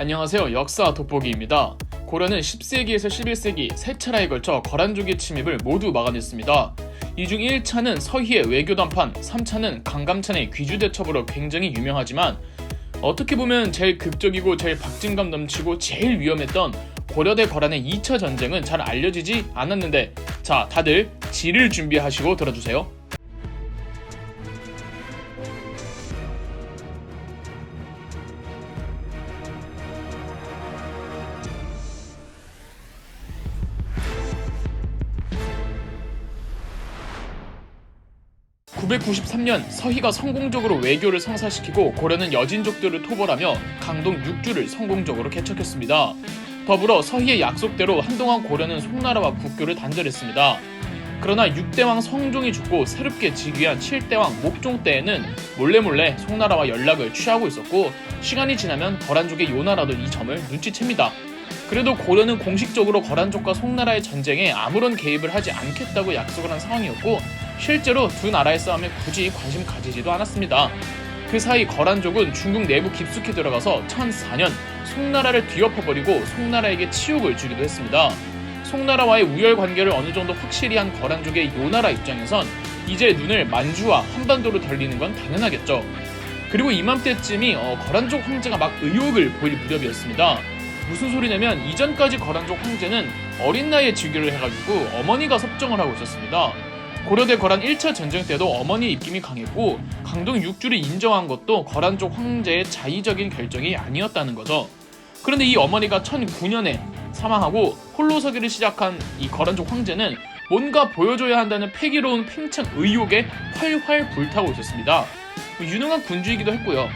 안녕하세요. 역사 돋보기입니다. 고려는 10세기에서 11세기 세 차례에 걸쳐 거란족의 침입을 모두 막아냈습니다. 이 중 1차는 서희의 외교단판, 3차는 강감찬의 귀주대첩으로 굉장히 유명하지만 어떻게 보면 제일 극적이고 제일 박진감 넘치고 제일 위험했던 고려 대 거란의 2차 전쟁은 잘 알려지지 않았는데, 자, 다들 지를 준비하시고 들어주세요. (993년) 서희가 성공적으로 외교를 성사시키고 고려는 여진족들을 토벌하며 강동 6주를 성공적으로 개척했습니다. 더불어 서희의 약속대로 한동안 고려는 송나라와 국교를 단절했습니다. 그러나 6대왕 성종이 죽고 새롭게 즉위한 7대왕 목종 때에는 몰래몰래 송나라와 연락을 취하고 있었고, 시간이 지나면 거란족의 요나라도 이 점을 눈치챕니다. 그래도 고려는 공식적으로 거란족과 송나라의 전쟁에 아무런 개입을 하지 않겠다고 약속을 한 상황이었고, 실제로 두 나라의 싸움에 굳이 관심 가지지도 않았습니다. 그 사이 거란족은 중국 내부 깊숙이 들어가서 1004년 송나라를 뒤엎어버리고 송나라에게 치욕을 주기도 했습니다. 송나라와의 우열 관계를 어느 정도 확실히 한 거란족의 요나라 입장에선 이제 눈을 만주와 한반도로 돌리는 건 당연하겠죠. 그리고 이맘때쯤이 거란족 황제가 막 의욕을 보일 무렵이었습니다. 무슨 소리냐면 이전까지 거란족 황제는 어린 나이에 즉위를 해가지고 어머니가 섭정을 하고 있었습니다. 고려 대 거란 1차 전쟁 때도 어머니의 입김이 강했고 강동 6주를 인정한 것도 거란족 황제의 자의적인 결정이 아니었다는 거죠. 그런데 이 어머니가 1009년에 사망하고 홀로 서기를 시작한 이 거란족 황제는 뭔가 보여줘야 한다는 패기로운 팽창 의욕에 활활 불타고 있었습니다. 유능한 군주이기도 했고요.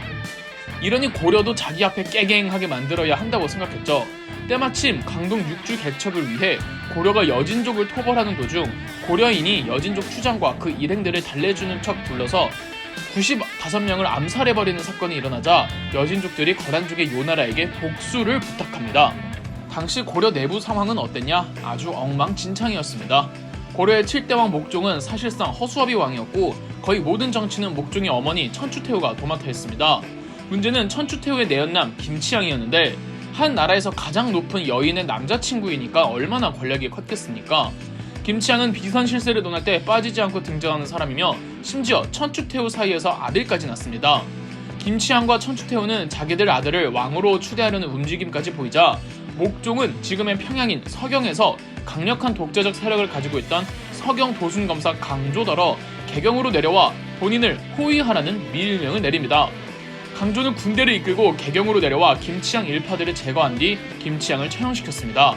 이러니 고려도 자기 앞에 깨갱하게 만들어야 한다고 생각했죠. 때마침 강동 6주 개척을 위해 고려가 여진족을 토벌하는 도중 고려인이 여진족 추장과 그 일행들을 달래주는 척 불러서 95명을 암살해버리는 사건이 일어나자 여진족들이 거란족의 요나라에게 복수를 부탁합니다. 당시 고려 내부 상황은 어땠냐? 아주 엉망진창이었습니다. 고려의 7대왕 목종은 사실상 허수아비 왕이었고 거의 모든 정치는 목종의 어머니 천추태후가 도맡아 했습니다. 문제는 천추태후의 내연남 김치향이었는데 한 나라에서 가장 높은 여인의 남자친구이니까 얼마나 권력이 컸겠습니까? 김치향은 비선 실세를 논할 때 빠지지 않고 등장하는 사람이며 심지어 천추태후 사이에서 아들까지 낳습니다. 김치향과 천추태후는 자기들 아들을 왕으로 추대하려는 움직임까지 보이자 목종은 지금의 평양인 서경에서 강력한 독재적 세력을 가지고 있던 서경 도순검사 강조더러 개경으로 내려와 본인을 호위하라는 밀령을 내립니다. 강조는 군대를 이끌고 개경으로 내려와 김치향 일파들을 제거한 뒤 김치향을 처형시켰습니다.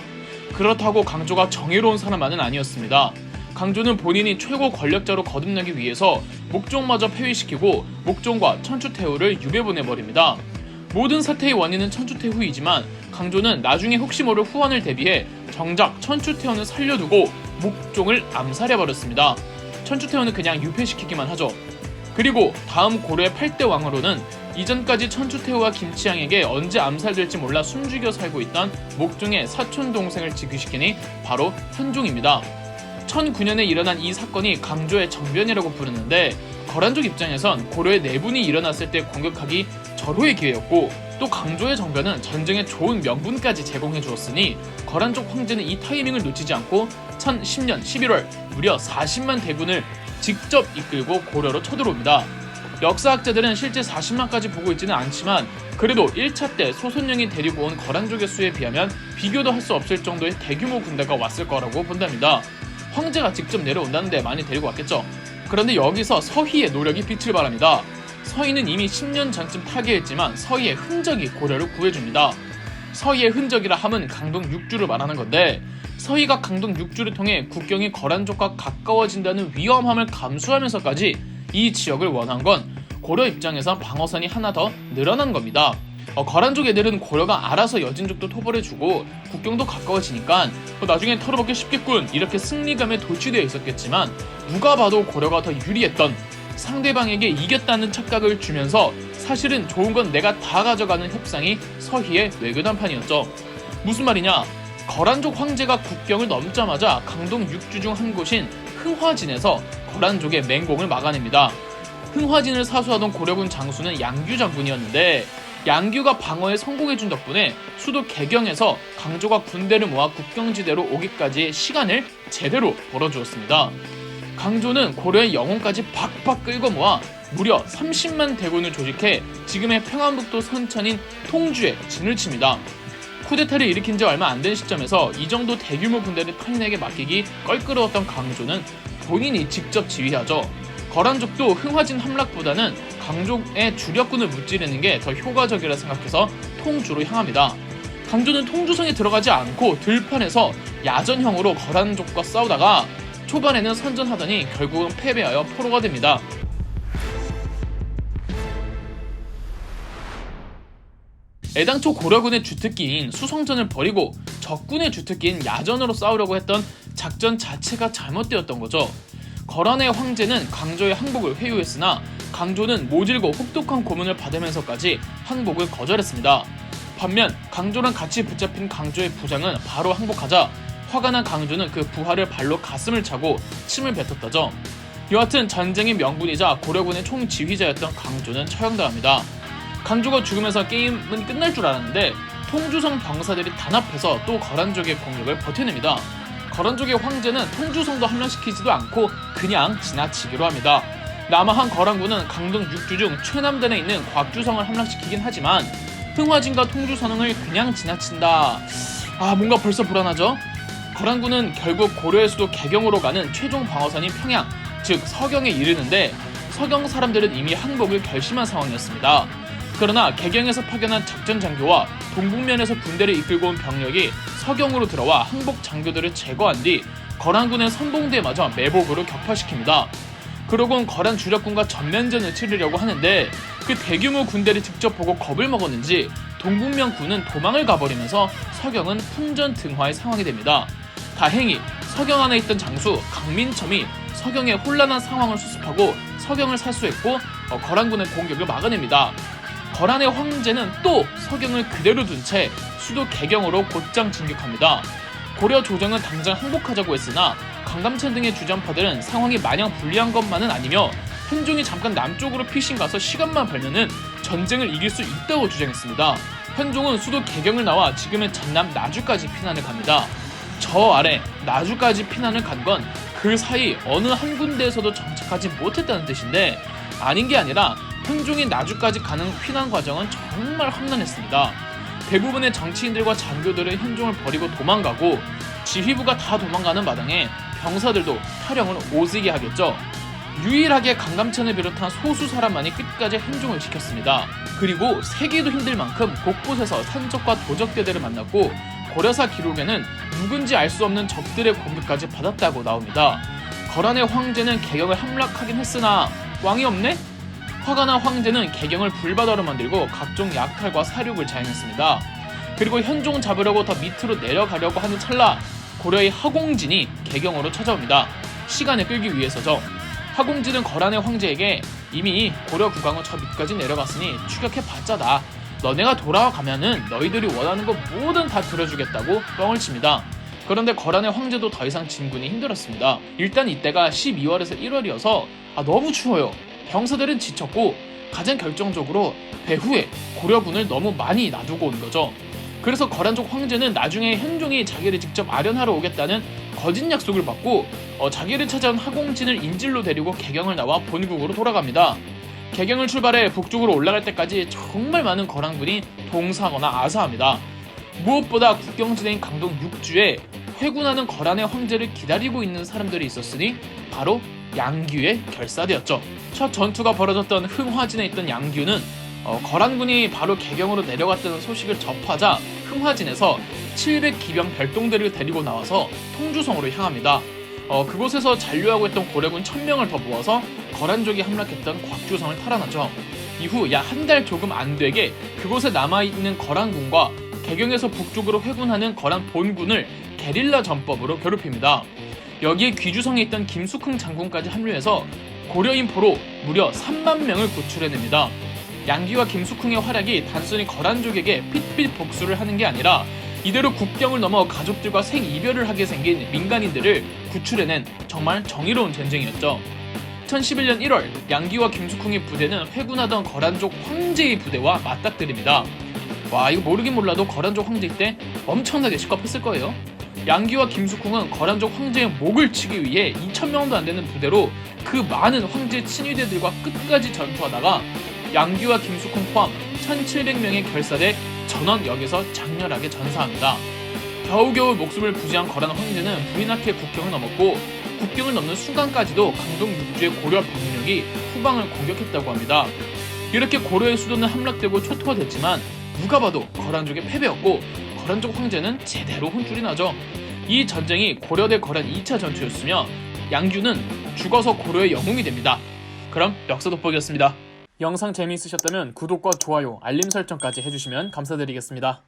그렇다고 강조가 정의로운 사람만은 아니었습니다. 강조는 본인이 최고 권력자로 거듭나기 위해서 목종마저 폐위시키고 목종과 천추태후를 유배보내버립니다. 모든 사태의 원인은 천추태후이지만 강조는 나중에 혹시 모를 후환을 대비해 정작 천추태후는 살려두고 목종을 암살해버렸습니다. 천추태후는 그냥 유폐시키기만 하죠. 그리고 다음 고려의 8대 왕으로는 이전까지 천추태후와 김치향에게 언제 암살될지 몰라 숨죽여 살고 있던 목종의 사촌 동생을 즉위시키니 바로 현종입니다. 1009년에 일어난 이 사건이 강조의 정변이라고 부르는데 거란족 입장에선 고려의 내분이 일어났을 때 공격하기 절호의 기회였고 또 강조의 정변은 전쟁에 좋은 명분까지 제공해 주었으니 거란족 황제는 이 타이밍을 놓치지 않고 1010년 11월 무려 40만 대군을 직접 이끌고 고려로 쳐들어옵니다. 역사학자들은 실제 40만까지 보고 있지는 않지만 그래도 1차 때 소선영이 데리고 온 거란족의 수에 비하면 비교도 할 수 없을 정도의 대규모 군대가 왔을 거라고 본답니다. 황제가 직접 내려온다는데 많이 데리고 왔겠죠. 그런데 여기서 서희의 노력이 빛을 발합니다. 서희는 이미 10년 전쯤 타계했지만 서희의 흔적이 고려를 구해줍니다. 서희의 흔적이라 함은 강동 6주를 말하는 건데 서희가 강동 6주를 통해 국경이 거란족과 가까워진다는 위험함을 감수하면서까지 이 지역을 원한 건 고려 입장에선 방어선이 하나 더 늘어난 겁니다. 거란족 애들은 고려가 알아서 여진족도 토벌해주고 국경도 가까워지니까 나중에 털어먹기 쉽겠군 이렇게 승리감에 도취되어 있었겠지만 누가 봐도 고려가 더 유리했던, 상대방에게 이겼다는 착각을 주면서 사실은 좋은 건 내가 다 가져가는 협상이 서희의 외교단판이었죠. 무슨 말이냐? 거란족 황제가 국경을 넘자마자 강동 6주 중 한 곳인 흥화진에서 거란족의 맹공을 막아냅니다. 흥화진을 사수하던 고려군 장수는 양규 장군이었는데 양규가 방어에 성공해준 덕분에 수도 개경에서 강조가 군대를 모아 국경지대로 오기까지의 시간을 제대로 벌어주었습니다. 강조는 고려의 영혼까지 박박 끌고 모아 무려 30만 대군을 조직해 지금의 평안북도 선천인 통주에 진을 칩니다. 쿠데타를 일으킨 지 얼마 안 된 시점에서 이 정도 대규모 군대를 타인에게 맡기기 껄끄러웠던 강조는 본인이 직접 지휘하죠. 거란족도 흥화진 함락보다는 강족의 주력군을 무찌르는 게 더 효과적이라 생각해서 통주로 향합니다. 강조는 통주성에 들어가지 않고 들판에서 야전형으로 거란족과 싸우다가 초반에는 선전하더니 결국은 패배하여 포로가 됩니다. 애당초 고려군의 주특기인 수성전을 버리고 적군의 주특기인 야전으로 싸우려고 했던 작전 자체가 잘못되었던 거죠. 거란의 황제는 강조의 항복을 회유했으나 강조는 모질고 혹독한 고문을 받으면서까지 항복을 거절했습니다. 반면 강조랑 같이 붙잡힌 강조의 부장은 바로 항복하자 화가 난 강조는 그 부하를 발로 가슴을 차고 침을 뱉었다죠. 여하튼 전쟁의 명분이자 고려군의 총지휘자였던 강조는 처형당합니다. 강조가 죽으면서 게임은 끝날 줄 알았는데 통주성 병사들이 단합해서 또 거란족의 공격을 버텨냅니다. 거란족의 황제는 통주성도 함락시키지도 않고 그냥 지나치기로 합니다. 남아한 거란군은 강동 6주 중 최남단에 있는 곽주성을 함락시키긴 하지만 흥화진과 통주선흥을 그냥 지나친다. 뭔가 벌써 불안하죠? 거란군은 결국 고려의 수도 개경으로 가는 최종 방어선인 평양, 즉 서경에 이르는데 서경 사람들은 이미 항복을 결심한 상황이었습니다. 그러나 개경에서 파견한 작전 장교와 동북면에서 군대를 이끌고 온 병력이 서경으로 들어와 항복 장교들을 제거한 뒤 거란군의 선봉대마저 매복으로 격파시킵니다. 그러곤 거란 주력군과 전면전을 치르려고 하는데 그 대규모 군대를 직접 보고 겁을 먹었는지 동북면 군은 도망을 가버리면서 서경은 풍전 등화의 상황이 됩니다. 다행히 서경 안에 있던 장수 강민첨이 서경의 혼란한 상황을 수습하고 서경을 살수했고 거란군의 공격을 막아냅니다. 거란의 황제는 또 서경을 그대로 둔 채 수도 개경으로 곧장 진격합니다. 고려 조정은 당장 항복하자고 했으나 강감찬 등의 주전파들은 상황이 마냥 불리한 것만은 아니며 현종이 잠깐 남쪽으로 피신 가서 시간만 벌면은 전쟁을 이길 수 있다고 주장했습니다. 현종은 수도 개경을 나와 지금의 전남 나주까지 피난을 갑니다. 저 아래 나주까지 피난을 간 건 그 사이 어느 한 군데에서도 정착하지 못했다는 뜻인데 아닌 게 아니라 현종이 나주까지 가는 피난 과정은 정말 험난했습니다. 대부분의 정치인들과 장교들은 현종을 버리고 도망가고 지휘부가 다 도망가는 마당에 병사들도 탈영을 오지게 하겠죠. 유일하게 강감찬을 비롯한 소수 사람만이 끝까지 행종을 지켰습니다. 그리고 세기도 힘들 만큼 곳곳에서 산적과 도적대대를 만났고 고려사 기록에는 누군지 알 수 없는 적들의 공격까지 받았다고 나옵니다. 거란의 황제는 개경을 함락하긴 했으나 왕이 없네? 화가 난 황제는 개경을 불바다로 만들고 각종 약탈과 사륙을 자행했습니다. 그리고 현종 잡으려고 더 밑으로 내려가려고 하는 찰나 고려의 하공진이 개경으로 찾아옵니다. 시간을 끌기 위해서죠. 하공진은 거란의 황제에게 이미 고려 국왕은 저 밑까지 내려갔으니 추격해봤자다. 너네가 돌아가면은 너희들이 원하는 거 뭐든 다 들어주겠다고 뻥을 칩니다. 그런데 거란의 황제도 더 이상 진군이 힘들었습니다. 일단 이때가 12월에서 1월이어서 너무 추워요. 병사들은 지쳤고 가장 결정적으로 배후에 고려군을 너무 많이 놔두고 온 거죠. 그래서 거란족 황제는 나중에 현종이 자기를 직접 아련하러 오겠다는 거짓 약속을 받고 자기를 찾아온 하공진을 인질로 데리고 개경을 나와 본국으로 돌아갑니다. 개경을 출발해 북쪽으로 올라갈 때까지 정말 많은 거란군이 동사하거나 아사합니다. 무엇보다 국경지대인 강동 6주에 회군하는 거란의 황제를 기다리고 있는 사람들이 있었으니 바로 양규의 결사대였죠. 첫 전투가 벌어졌던 흥화진에 있던 양규는 거란군이 바로 개경으로 내려갔다는 소식을 접하자 흥화진에서 700기병 별동대를 데리고 나와서 통주성으로 향합니다. 그곳에서 잔류하고 있던 고려군 1000명을 더 모아서 거란족이 함락했던 곽주성을 탈환하죠. 이후 약 한 달 조금 안 되게 그곳에 남아있는 거란군과 개경에서 북쪽으로 회군하는 거란 본군을 게릴라 전법으로 괴롭힙니다. 여기에 귀주성에 있던 김숙흥 장군까지 합류해서 고려인포로 무려 3만 명을 구출해냅니다. 양귀와 김숙흥의 활약이 단순히 거란족에게 핏빛 복수를 하는 게 아니라 이대로 국경을 넘어 가족들과 생이별을 하게 생긴 민간인들을 구출해낸 정말 정의로운 전쟁이었죠. 1011년 1월 양기와 김숙흥의 부대는 회군하던 거란족 황제의 부대와 맞닥뜨립니다. 와, 이거 모르긴 몰라도 거란족 황제 때 엄청나게 시겁했을 거예요. 양기와 김숙흥은 거란족 황제의 목을 치기 위해 2,000명도 안 되는 부대로 그 많은 황제 친위대들과 끝까지 전투하다가 양기와 김숙흥 포함 1,700명의 결사대 전원역에서 장렬하게 전사합니다. 겨우겨우 목숨을 부지한 거란 황제는 부인하게 국경을 넘었고 국경을 넘는 순간까지도 강동 육주의 고려 병력이 후방을 공격했다고 합니다. 이렇게 고려의 수도는 함락되고 초토화됐지만 누가 봐도 거란족의 패배였고 거란족 황제는 제대로 혼쭐이 나죠. 이 전쟁이 고려 대 거란 2차 전투였으며 양규는 죽어서 고려의 영웅이 됩니다. 그럼 역사 돋보기였습니다. 영상 재미있으셨다면 구독과 좋아요, 알림 설정까지 해주시면 감사드리겠습니다.